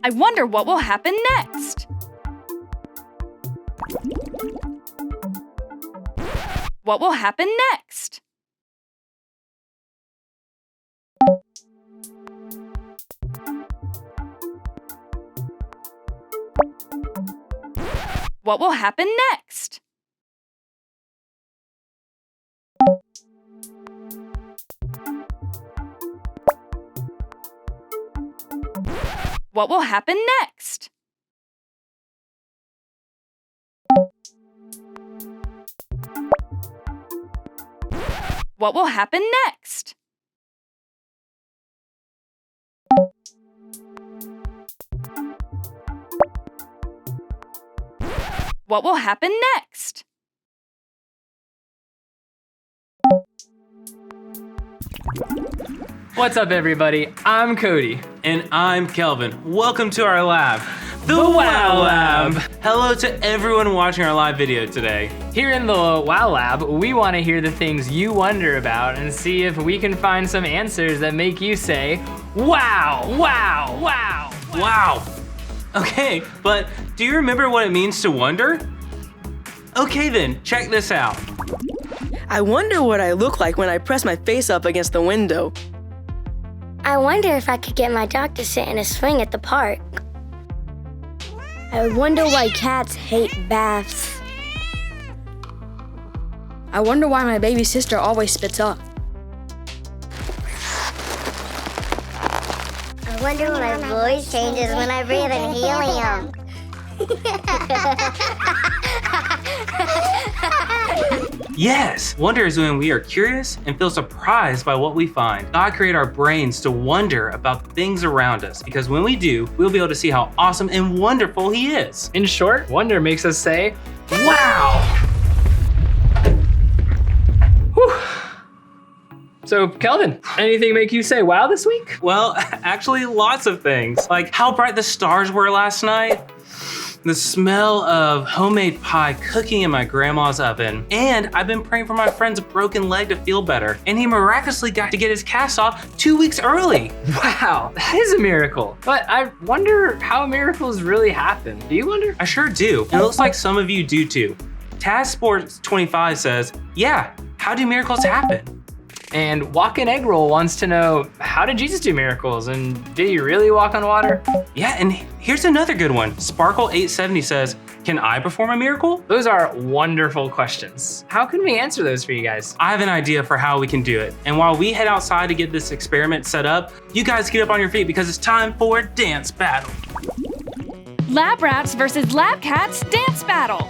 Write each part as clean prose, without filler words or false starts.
I wonder what will happen next. What will happen next? What will happen next? What will happen next? What will happen next? What will happen next? What's up, everybody? I'm Cody. And I'm Kelvin. Welcome to our lab, the Wow Lab. Hello to everyone watching our live video today. Here in the Wow Lab, we want to hear the things you wonder about and see if we can find some answers that make you say, wow, wow, wow. Wow. Okay, but do you remember what it means to wonder? Okay then, check this out. I wonder what I look like when I press my face up against the window. I wonder if I could get my dog to sit in a swing at the park. I wonder why cats hate baths. I wonder why my baby sister always spits up. I wonder why my voice changes when I breathe in helium. Yes, wonder is when we are curious and feel surprised by what we find. God created our brains to wonder about the things around us, because when we do, we'll be able to see how awesome and wonderful He is. In short, wonder makes us say, wow. Whew. So, Kelvin, anything make you say wow this week? Well, actually lots of things. Like how bright the stars were last night, the smell of homemade pie cooking in my grandma's oven, and I've been praying for my friend's broken leg to feel better, and he miraculously got to get his cast off 2 weeks early. Wow, that is a miracle. But I wonder how miracles really happen. Do you wonder? I sure do, and it looks like some of you do too. Taz Sports 25 says, yeah, how do miracles happen? And Walk-In Egg Roll wants to know, how did Jesus do miracles? And did he really walk on water? Yeah, and here's another good one. Sparkle 870 says, can I perform a miracle? Those are wonderful questions. How can we answer those for you guys? I have an idea for how we can do it. And while we head outside to get this experiment set up, you guys get up on your feet because it's time for dance battle. Lab rats versus lab cats dance battle.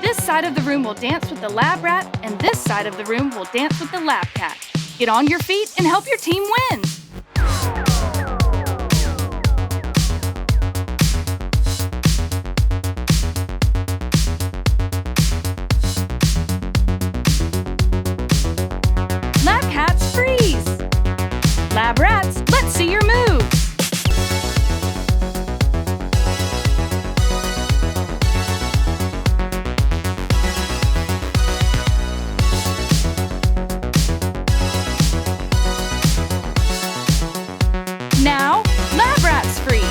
This side of the room will dance with the lab rat, and this side of the room will dance with the lab cat. Get on your feet and help your team win. Lab cats freeze. Lab rats, let's see your moves. Now, lab rats freeze.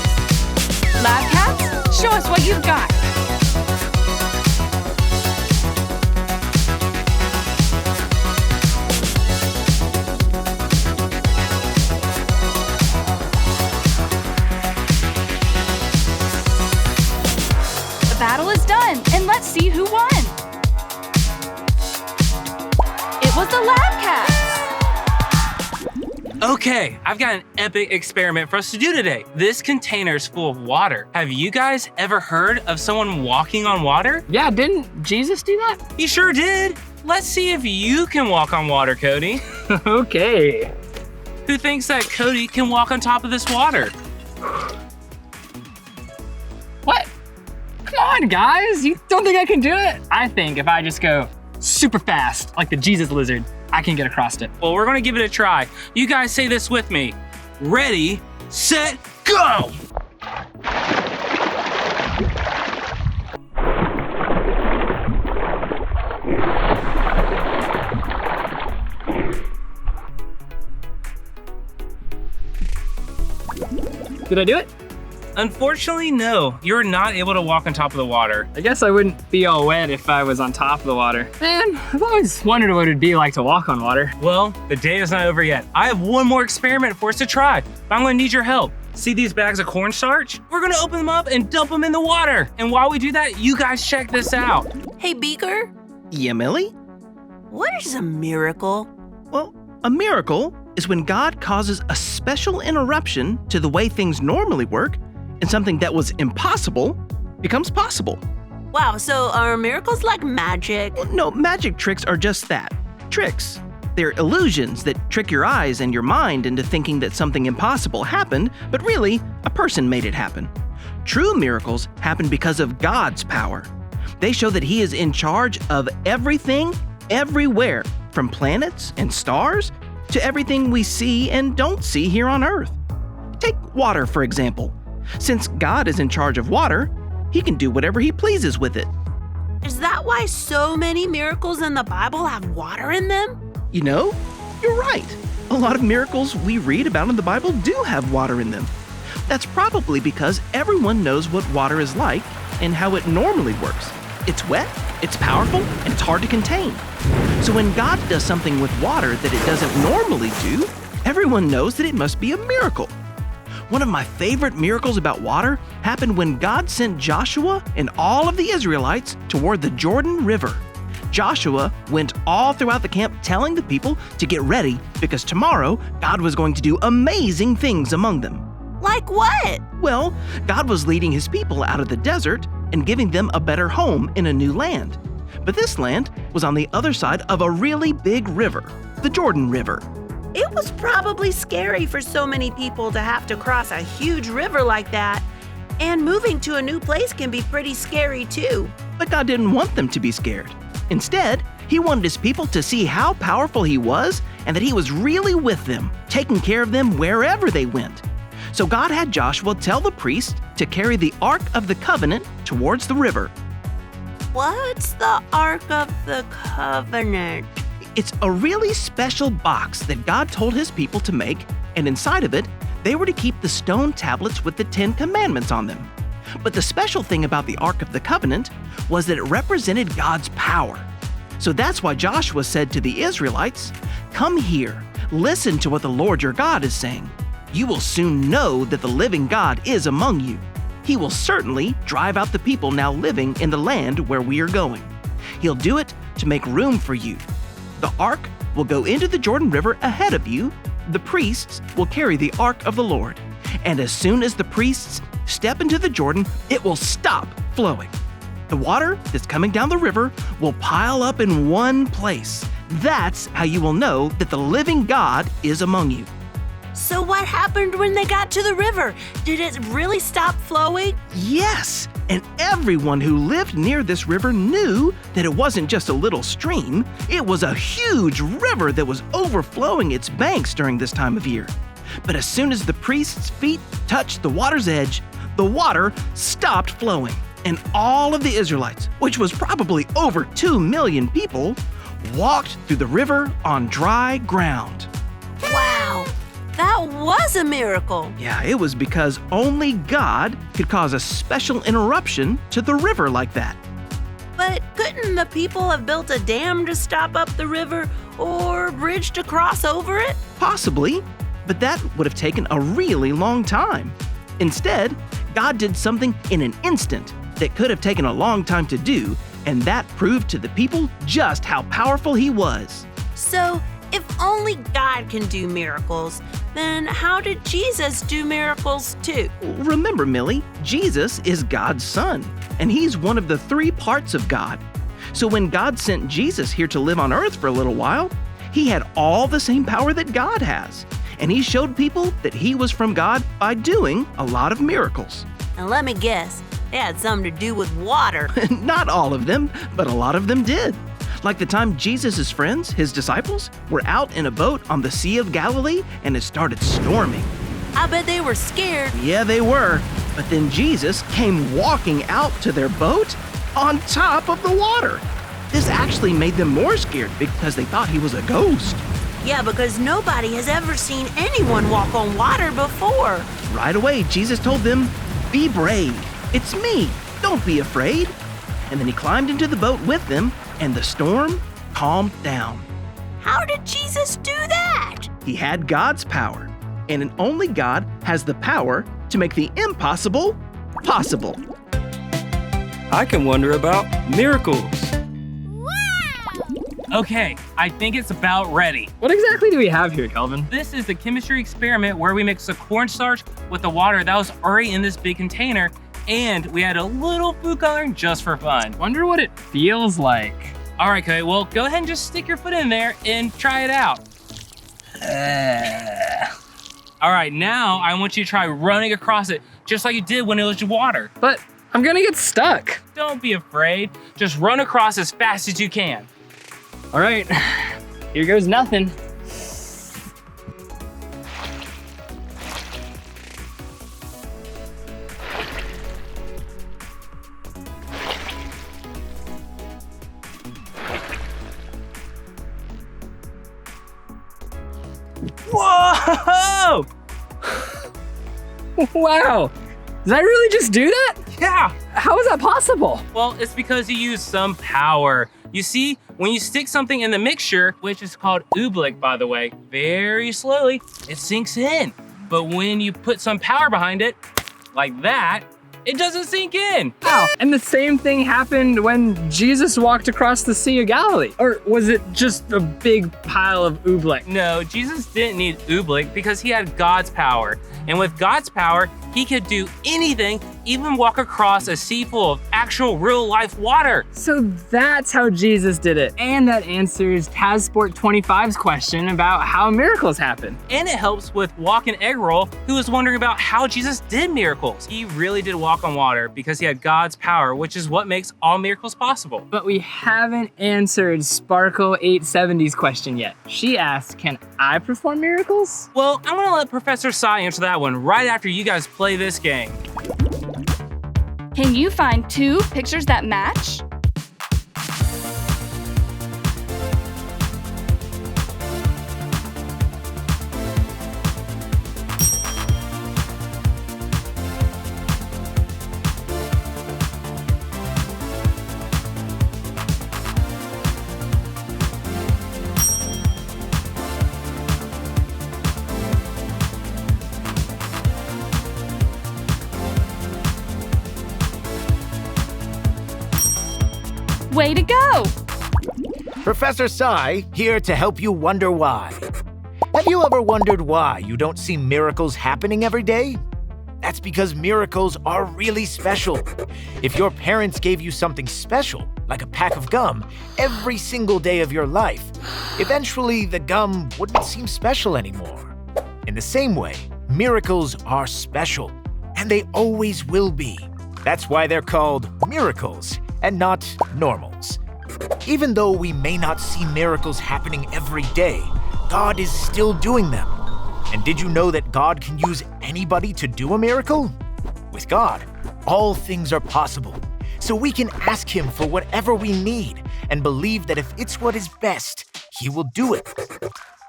Lab cats, show us what you've got. The battle is done, and let's see who won. It was the lab cats. Okay, I've got an epic experiment for us to do today. This container's full of water. Have you guys ever heard of someone walking on water? Yeah, didn't Jesus do that? He sure did. Let's see if you can walk on water, Cody. Okay. Who thinks that Cody can walk on top of this water? What? Come on, guys. You don't think I can do it? I think if I just go super fast, like the Jesus lizard, I can get across it. Well, we're gonna give it a try. You guys say this with me. Ready, set, go! Did I do it? Unfortunately, no. You're not able to walk on top of the water. I guess I wouldn't be all wet if I was on top of the water. Man, I've always wondered what it'd be like to walk on water. Well, the day is not over yet. I have one more experiment for us to try, but I'm gonna need your help. See these bags of cornstarch? We're gonna open them up and dump them in the water. And while we do that, you guys check this out. Hey, Beaker, Yeah, Millie? what is a miracle? Well, a miracle is when God causes a special interruption to the way things normally work, and something that was impossible becomes possible. Wow, so are miracles like magic? No, magic tricks are just that, tricks. They're illusions that trick your eyes and your mind into thinking that something impossible happened, but really, a person made it happen. True miracles happen because of God's power. They show that He is in charge of everything, everywhere, from planets and stars to everything we see and don't see here on Earth. Take water, for example. Since God is in charge of water, He can do whatever He pleases with it. Is that why so many miracles in the Bible have water in them? You know, you're right. A lot of miracles we read about in the Bible do have water in them. That's probably because everyone knows what water is like and how it normally works. It's wet, it's powerful, and it's hard to contain. So when God does something with water that it doesn't normally do, everyone knows that it must be a miracle. One of my favorite miracles about water happened when God sent Joshua and all of the Israelites toward the Jordan River. Joshua went all throughout the camp telling the people to get ready because tomorrow God was going to do amazing things among them. Like what? Well, God was leading His people out of the desert and giving them a better home in a new land. But this land was on the other side of a really big river, the Jordan River. It was probably scary for so many people to have to cross a huge river like that. And moving to a new place can be pretty scary too. But God didn't want them to be scared. Instead, He wanted His people to see how powerful He was and that He was really with them, taking care of them wherever they went. So God had Joshua tell the priest to carry the Ark of the Covenant towards the river. What's the Ark of the Covenant? It's a really special box that God told His people to make, and inside of it, they were to keep the stone tablets with the 10 Commandments on them. But the special thing about the Ark of the Covenant was that it represented God's power. So that's why Joshua said to the Israelites, "Come here, listen to what the Lord your God is saying. You will soon know that the living God is among you. He will certainly drive out the people now living in the land where we are going. He'll do it to make room for you. The ark will go into the Jordan River ahead of you. The priests will carry the ark of the Lord. And as soon as the priests step into the Jordan, it will stop flowing. The water that's coming down the river will pile up in one place. That's how you will know that the living God is among you." So what happened when they got to the river? Did it really stop flowing? Yes, and everyone who lived near this river knew that it wasn't just a little stream. It was a huge river that was overflowing its banks during this time of year. But as soon as the priest's feet touched the water's edge, the water stopped flowing, and all of the Israelites, which was probably over 2 million people, walked through the river on dry ground. Wow, that was a miracle. Yeah, it was because only God could cause a special interruption to the river like that. But couldn't the people have built a dam to stop up the river or a bridge to cross over it? Possibly, but that would have taken a really long time. Instead, God did something in an instant that could have taken a long time to do, and that proved to the people just how powerful He was. So, if only God can do miracles, then how did Jesus do miracles too? Remember, Millie, Jesus is God's Son, and He's one of the 3 parts of God. So when God sent Jesus here to live on earth for a little while, He had all the same power that God has. And He showed people that He was from God by doing a lot of miracles. And let me guess, they had something to do with water. Not all of them, but a lot of them did. Like the time Jesus' friends, His disciples, were out in a boat on the Sea of Galilee and it started storming. I bet they were scared. Yeah, they were. But then Jesus came walking out to their boat on top of the water. This actually made them more scared because they thought He was a ghost. Yeah, because nobody has ever seen anyone walk on water before. Right away, Jesus told them, Be brave. It's me. Don't be afraid. And then he climbed into the boat with them, and the storm calmed down. How did Jesus do that? He had God's power, and only God has the power to make the impossible possible. I can wonder about miracles. Okay, I think it's about ready. What exactly do we have here, Kelvin? This is the chemistry experiment where we mix the cornstarch with the water that was already in this big container, and we add a little food coloring just for fun. Wonder what it feels like. All right, okay, well, go ahead and just stick your foot in there and try it out. All right, now I want you to try running across it, just like you did when it was water. But I'm gonna get stuck. Don't be afraid. Just run across as fast as you can. All right, here goes nothing. Whoa! Wow, did I really just do that? Yeah. How is that possible? Well, it's because you use some power. You see, when you stick something in the mixture, which is called oobleck, by the way, very slowly, it sinks in. But when you put some power behind it, like that, it doesn't sink in. Wow, and the same thing happened when Jesus walked across the Sea of Galilee. Or was it just a big pile of oobleck? No, Jesus didn't need oobleck because he had God's power. And with God's power, he could do anything, even walk across a sea full of actual real life water. So that's how Jesus did it. And that answers Tazsport 25's question about how miracles happen. And it helps with Walk and Egg Roll, who was wondering about how Jesus did miracles. He really did walk on water because he had God's power, which is what makes all miracles possible. But we haven't answered Sparkle 870's question yet. She asked, can I perform miracles? Well, I'm gonna let Professor Sai answer that one right after you guys play this game. Can you find 2 pictures that match? Way to go! Professor Sai, here to help you wonder why. Have you ever wondered why you don't see miracles happening every day? That's because miracles are really special. If your parents gave you something special, like a pack of gum, every single day of your life, eventually the gum wouldn't seem special anymore. In the same way, miracles are special, and they always will be. That's why they're called miracles and not normals. Even though we may not see miracles happening every day, God is still doing them. And did you know that God can use anybody to do a miracle? With God, all things are possible. So we can ask Him for whatever we need and believe that if it's what is best, He will do it.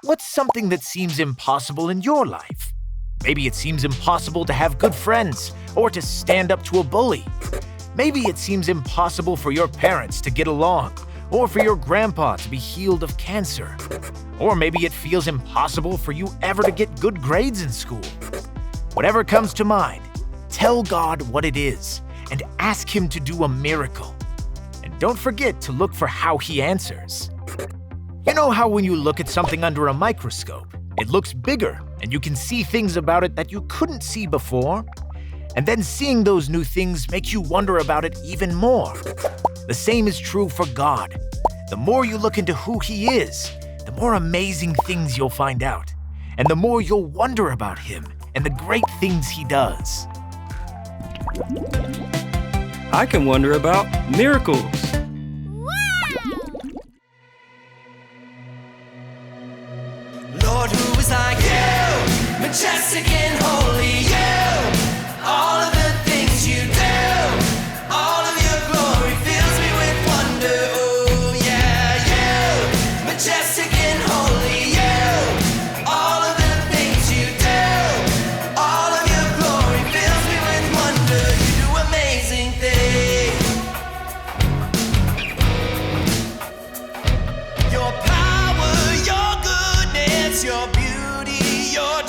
What's something that seems impossible in your life? Maybe it seems impossible to have good friends or to stand up to a bully. Maybe it seems impossible for your parents to get along, or for your grandpa to be healed of cancer. Or maybe it feels impossible for you ever to get good grades in school. Whatever comes to mind, tell God what it is and ask Him to do a miracle. And don't forget to look for how He answers. You know how when you look at something under a microscope, it looks bigger and you can see things about it that you couldn't see before? And then seeing those new things makes you wonder about it even more. The same is true for God. The more you look into who He is, the more amazing things you'll find out, and the more you'll wonder about Him and the great things He does. I can wonder about miracles. Lord, who is like you? Majestic and holy, you. All of the things you do, all of your glory fills me with wonder. Oh yeah, you, majestic and holy, you. All of the things you do, all of your glory fills me with wonder.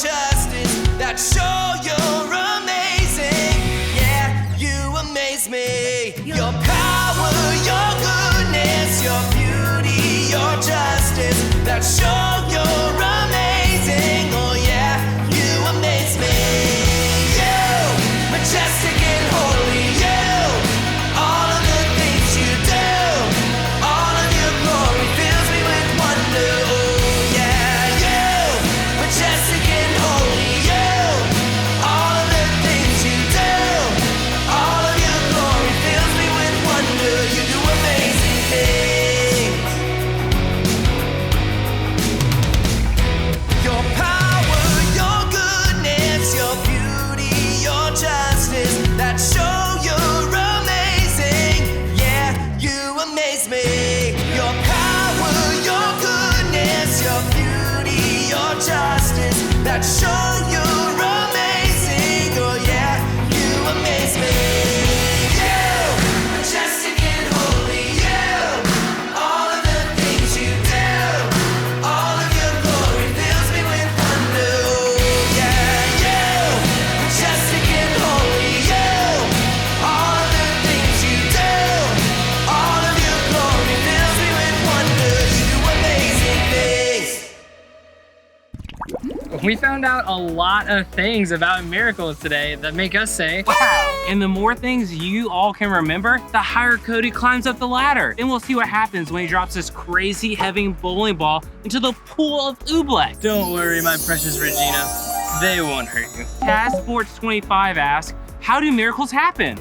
justice that show you're amazing. Yeah, you amaze me. Your power, your goodness, your beauty, your justice that show you're amazing. Oh yeah, you amaze me. You, majestic and holy, you, all of the things you do, all of your glory fills me with wonder. Oh yeah, you, majestic and holy, you, all of the things you do, all of your glory fills me with wonder. You do amazing things. Your power, your goodness, your beauty, your justice that show you're amazing. Yeah, you amaze me. Your power, your goodness, your beauty, your justice that show you're amazing. Oh yeah, you amaze me. You, majestic and holy, you, all of the things you do, all of your glory fills me with wonder. Oh yeah, you, majestic and holy, you, all of the things you do, all of your glory fills me with wonder. You do amazing things. We found out a lot of things about miracles today that make us say, Wow! And the more things you all can remember, the higher Cody climbs up the ladder. Then we'll see what happens when he drops this crazy heavy bowling ball into the pool of oobleck. don't worry, my precious Regina. They won't hurt you. Taz Sports 25 asks, how do miracles happen?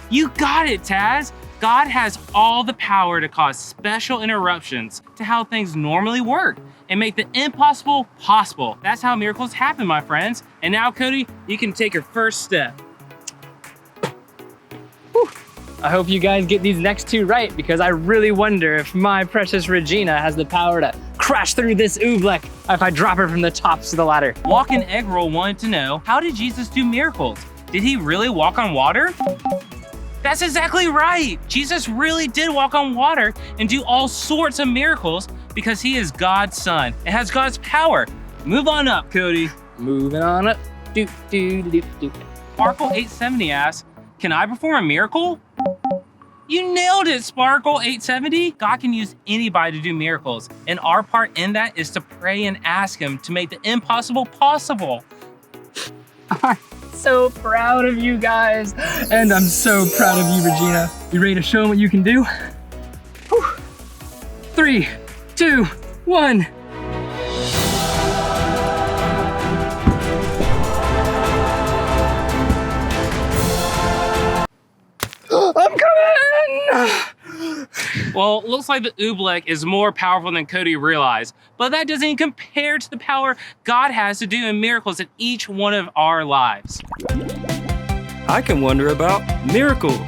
You got it, Taz. God has all the power to cause special interruptions to how things normally work and make the impossible possible. That's how miracles happen, my friends. And now, Cody, you can take your first step. I hope you guys get these next two right, because I really wonder if my precious Regina has the power to crash through this oobleck if I drop her from the tops of the ladder. Walk-in Egg Roll wanted to know, how did Jesus do miracles? Did he really walk on water? That's exactly right. Jesus really did walk on water and do all sorts of miracles because he is God's son and has God's power. Move on up, Cody. Moving on up. Doop, doop, doop, doop. Sparkle 870 asks, can I perform a miracle? You nailed it, Sparkle 870. God can use anybody to do miracles, and our part in that is to pray and ask him to make the impossible possible. I'm so proud of you guys, and I'm so proud of you, Regina. You ready to show them what you can do? Whew. 3, 2, 1. I'm coming! Well, it looks like the oobleck is more powerful than Cody realized, but that doesn't even compare to the power God has to do in miracles in each one of our lives. I can wonder about miracles.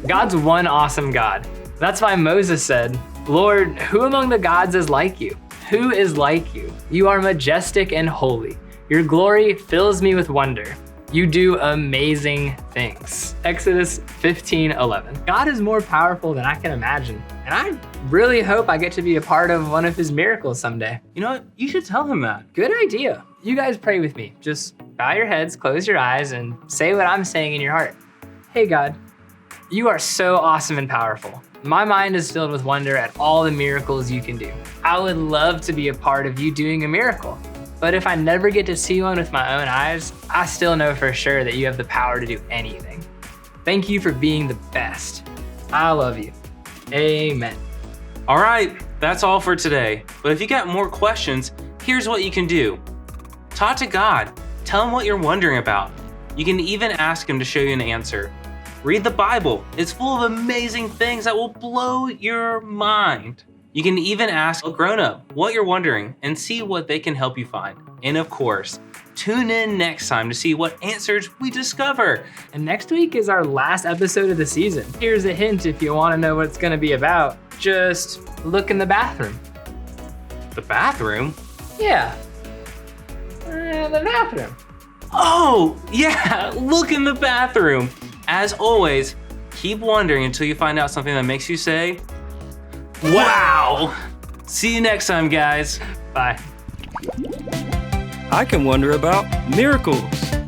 God's one awesome God. That's why Moses said, Lord, who among the gods is like you? Who is like you? You are majestic and holy. Your glory fills me with wonder. You do amazing things. Exodus 15:11. God is more powerful than I can imagine, and I really hope I get to be a part of one of his miracles someday. You know what? You should tell him that. Good idea. You guys pray with me. Just bow your heads, close your eyes, and say what I'm saying in your heart. Hey God, you are so awesome and powerful. My mind is filled with wonder at all the miracles you can do. I would love to be a part of you doing a miracle. But if I never get to see one with my own eyes, I still know for sure that you have the power to do anything. Thank you for being the best. I love you. Amen. All right, that's all for today. But if you got more questions, here's what you can do. Talk to God. Tell him what you're wondering about. You can even ask him to show you an answer. Read the Bible. It's full of amazing things that will blow your mind. You can even ask a grown-up what you're wondering and see what they can help you find. And of course, tune in next time to see what answers we discover. And next week is our last episode of the season. Here's a hint if you want to know what it's going to be about. Just look in the bathroom. The bathroom? Yeah. The bathroom. Oh, yeah, look in the bathroom. As always, keep wondering until you find out something that makes you say, wow! See you next time, guys. Bye. I can wonder about miracles.